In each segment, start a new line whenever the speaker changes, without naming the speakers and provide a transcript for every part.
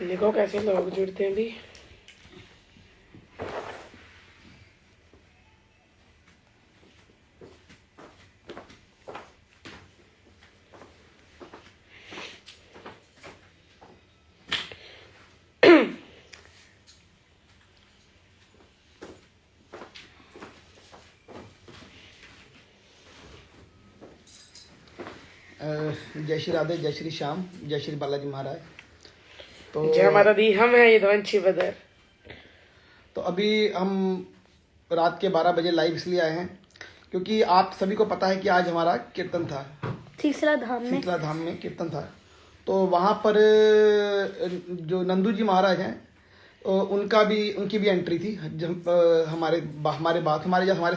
देखो कैसे लोग जुड़ते हैं भी।
जय श्री राधे, जय श्री श्याम, जय श्री बालाजी महाराज। तो
जय माता दी। हम हैं यदुवंशी ब्रदर।
तो अभी हम रात के 12 बजे लाइव इसलिए आए हैं क्योंकि आप सभी को पता है कि आज हमारा कीर्तन था,
तीसरा धाम
में कीर्तन था। तो वहाँ पर जो नंदू जी महाराज हैं उनकी भी एंट्री थी हमारे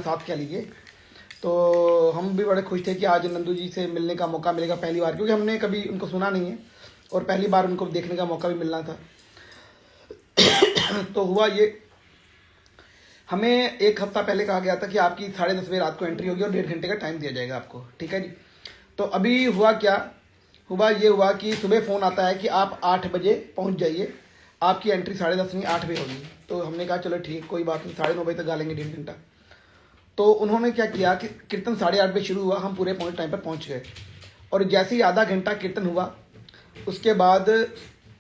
साथ कह लीजिए। तो हम भी बड़े खुश थे कि आज नंदू जी से मिलने का मौका मिलेगा पहली बार, क्योंकि हमने कभी उनको सुना नहीं है और पहली बार उनको देखने का मौका भी मिलना था। तो हुआ ये, हमें एक हफ्ता पहले कहा गया था कि आपकी 10:30 बजे रात को एंट्री होगी और 1.5 घंटे का टाइम दिया जाएगा आपको, ठीक है जी। तो अभी हुआ कि सुबह फ़ोन आता है कि आप 8 बजे पहुंच जाइए, आपकी एंट्री 10:30 नहीं 8 बजे होगी। तो हमने कहा चलो ठीक, कोई बात नहीं, 9:30 बजे तक गा लेंगे 1.5 घंटा। तो उन्होंने क्या किया कि कीर्तन 8:30 बजे शुरू हुआ, हम पूरे टाइम पर पहुंच गए। और जैसे ही आधा घंटा कीर्तन हुआ उसके बाद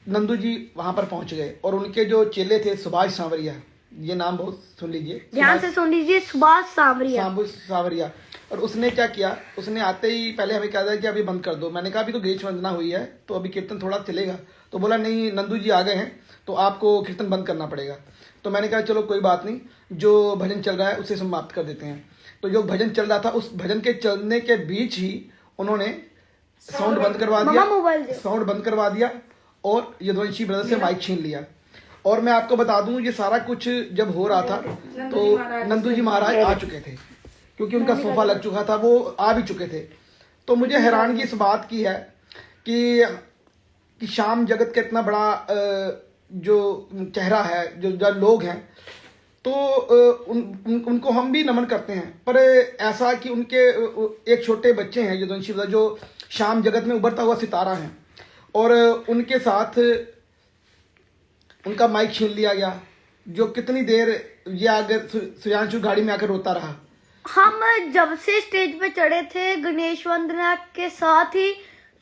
नंदू जी वहां पर पहुंच गए और उनके जो चेले थे सुभाष सांवरिया, ये नाम बहुत सुन लीजिए,
ध्यान से सुन लीजिए, सुभाष सांवरिया।
और उसने क्या किया, उसने आते ही पहले हमें कहा था कि अभी बंद कर दो। मैंने कहा अभी तो गणेश वंदना हुई है तो अभी कीर्तन थोड़ा चलेगा। तो बोला नहीं, नंदू जी आ गए हैं तो आपको कीर्तन बंद करना पड़ेगा। तो मैंने कहा चलो कोई बात नहीं, जो भजन चल रहा है उसे समाप्त कर देते हैं। तो जो भजन चल रहा था उस भजन के चलने के बीच ही उन्होंने साउंड बंद करवा दिया और यदुवंशी ब्रदर से माइक छीन लिया। और मैं आपको बता दूं, ये सारा कुछ जब हो रहा था तो नंदू जी महाराज आ चुके थे, क्योंकि उनका सोफा लग चुका था, वो आ भी चुके थे। तो मुझे हैरानगी इस बात की है कि श्याम जगत का इतना बड़ा जो चेहरा है, जो लोग हैं, तो उनको हम भी नमन करते हैं। पर ऐसा कि उनके एक छोटे बच्चे हैं यदुवंशी ब्रदर, जो श्याम जगत में उभरता हुआ सितारा है, और उनके साथ उनका माइक छीन लिया गया। जो कितनी देर ये आकर सुयांशु गाड़ी में आकर रोता रहा।
हम जब से स्टेज पे चढ़े थे गणेश वंदना के साथ ही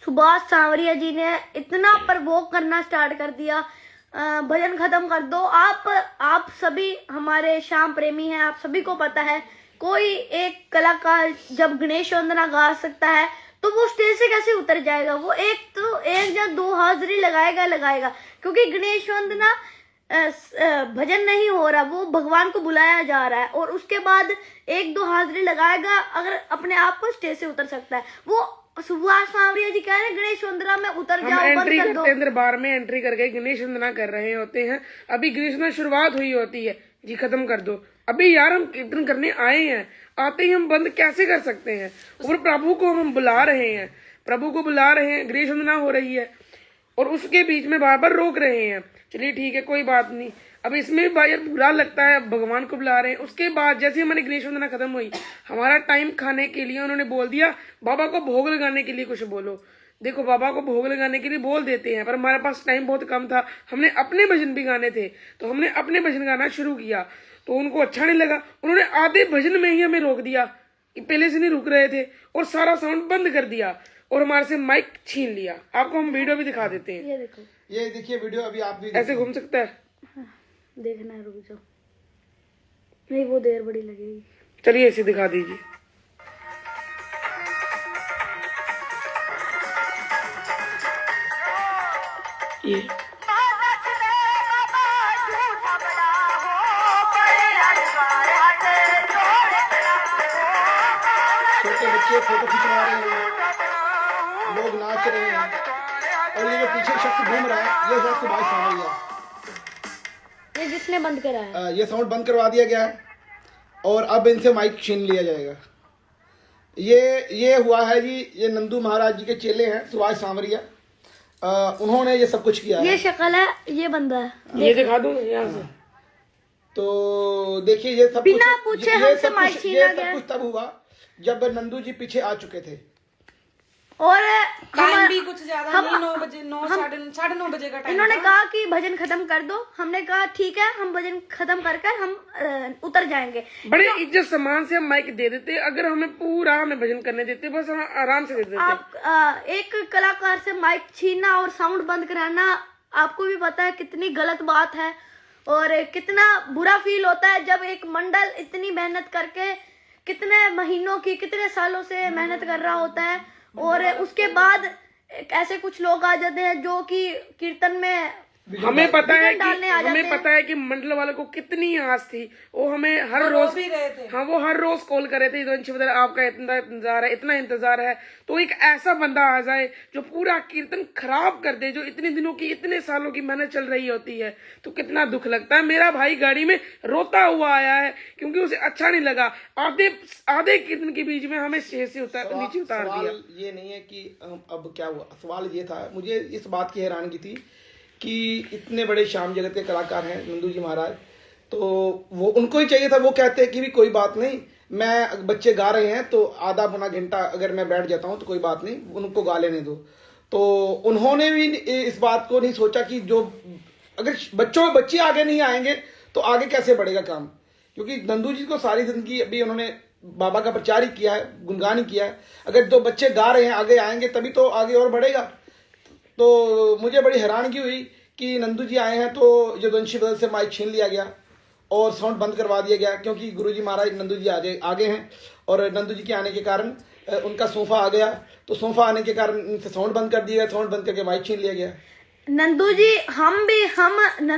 सुभाष सांवरिया जी ने इतना प्रवोक करना स्टार्ट कर दिया, भजन खत्म कर दो। आप सभी हमारे श्याम प्रेमी हैं, आप सभी को पता है कोई एक कलाकार जब गणेश वंदना गा सकता है तो वो स्टेज से कैसे उतर जाएगा। वो एक या दो हाजिरी लगाएगा, क्योंकि गणेश वंदना भजन नहीं हो रहा, वो भगवान को बुलाया जा रहा है। और उसके बाद 1-2 हाजिरी लगाएगा, अगर अपने आप को स्टेज से उतर सकता है। वो सुभाष सांवरिया जी कह रहे हैं गणेश वंदना में उतर जाओ, बंद कर दो।
दरबार में एंट्री करके गणेश वंदना कर रहे होते हैं, अभी गणेश वंदना शुरुआत हुई होती है, जी खत्म कर दो। अभी यार हम कीर्तन करने आए हैं, आते ही हम बंद कैसे कर सकते हैं। और प्रभु को हम बुला रहे हैं, गणेश वंदना हो रही है और उसके बीच में बार बार रोक रहे हैं। चलिए ठीक है, कोई बात नहीं। अब इसमें भी बुरा लगता है, भगवान को बुला रहे हैं। उसके बाद जैसे हमारी गणेश वंदना खत्म हुई, हमारा टाइम खाने के लिए उन्होंने बोल दिया बाबा को भोग लगाने के लिए कुछ बोलो। देखो, बाबा को भोग लगाने के लिए बोल देते हैं, पर हमारे पास टाइम बहुत कम था, हमने अपने भजन भी गाने थे, तो हमने अपने भजन गाना शुरू किया। तो उनको अच्छा नहीं लगा, उन्होंने आधे भजन में ही हमें रोक दिया, पहले से नहीं रुक रहे थे, और सारा साउंड बंद कर दिया और हमारे से माइक छीन लिया। आपको हम वीडियो भी दिखा देते हैं,
ये देखिए वीडियो, अभी आप भी
ऐसे घूम सकता है।
हाँ, देखना है, रुक जाओ, नहीं वो देर बड़ी लगेगी।
चलिए ऐसे दिखा दीजिए। ये
छोटे बच्चे फोटो खिंचवा रहे हैं, लोग नाच रहे हैं, और ये जो पीछे शख्स घूम रहा है ये है सुभाष सांवरिया।
ये जिसने बंद कराया,
ये साउंड बंद करवा दिया गया है और अब इनसे माइक छीन लिया जाएगा। ये हुआ है जी, ये नंदू महाराज जी के चेले हैं सुभाष सांवरिया, उन्होंने ये सब कुछ किया है।
ये शक्ल है, ये बंदा है,
ये दिखा दूं यहाँ से।
तो देखिए ये सब
बिना पूछे हमसे माइक छीना गया।
कुछ तब हुआ जब नंदू जी पीछे आ चुके थे।
और
टाइम भी कुछ ज्यादा नहीं, 9 बजे, 9 साढ़े 9 बजे का टाइम।
इन्होंने कहा कि भजन खत्म कर दो। हमने कहा ठीक है, हम भजन खत्म कर कर हम उतर जाएंगे।
बड़े इज्जत सम्मान से हम माइक दे देते, अगर हमें पूरा हमें भजन करने देते, बस हम आराम से दे देते।
आप एक कलाकार से माइक छीनना और साउंड बंद कराना, आपको भी पता है कितनी गलत बात है और कितना बुरा फील होता है जब एक मंडल इतनी मेहनत करके, कितने महीनों की, कितने सालों से मेहनत कर रहा होता है और उसके बाद ऐसे कुछ लोग आ जाते हैं जो कि कीर्तन में
हमें पता है
डालने आ
कि
जाते
हमें पता है कि मंडल वाले को कितनी आस थी, वो हमें हर रोज
भी रहे थे।
हाँ, वो हर रोज कॉल कर रहे थे, यदुवंशी ब्रदर आपका इतना इंतजार है, इतना इंतजार है। तो एक ऐसा बंदा आ जाए जो पूरा कीर्तन खराब कर दे, जो इतने दिनों की, इतने सालों की मेहनत चल रही होती है, तो कितना दुख लगता है। मेरा भाई गाड़ी में रोता हुआ आया है क्योंकि उसे अच्छा नहीं लगा। आधे कीर्तन के बीच में हमें स्टेज से नीचे उतार दिया।
सवाल ये नहीं है कि अब क्या हुआ, सवाल ये था, मुझे इस बात की हैरानगी थी कि इतने बड़े श्याम जगत के कलाकार हैं नंदू जी महाराज, तो वो उनको ही चाहिए था, वो कहते हैं कि भी कोई बात नहीं, मैं बच्चे गा रहे हैं तो आधा पौना घंटा अगर मैं बैठ जाता हूं तो कोई बात नहीं, उनको गा लेने दो। तो उन्होंने भी इस बात को नहीं सोचा कि जो अगर बच्चे आगे नहीं आएंगे तो आगे कैसे बढ़ेगा काम, क्योंकि नंदू जी को सारी जिंदगी अभी उन्होंने बाबा का प्रचार ही किया है, गुणगान ही किया है। अगर जो बच्चे गा रहे हैं आगे आएंगे तभी तो आगे और बढ़ेगा। तो मुझे बड़ी हैरानगी हुई कि नंदू जी आए हैं तो यदुवंशी ब्रदर से माइक छीन लिया गया और साउंड बंद करवा दिया गया, क्योंकि गुरुजी महाराज नंदू जी आगे हैं और नंदू जी के आने के कारण उनका सोफा आ गया, तो सोफा आने के कारण उनसे साउंड बंद कर दिया गया, साउंड बंद करके माइक छीन लिया गया।
नंदू जी, हम नंदू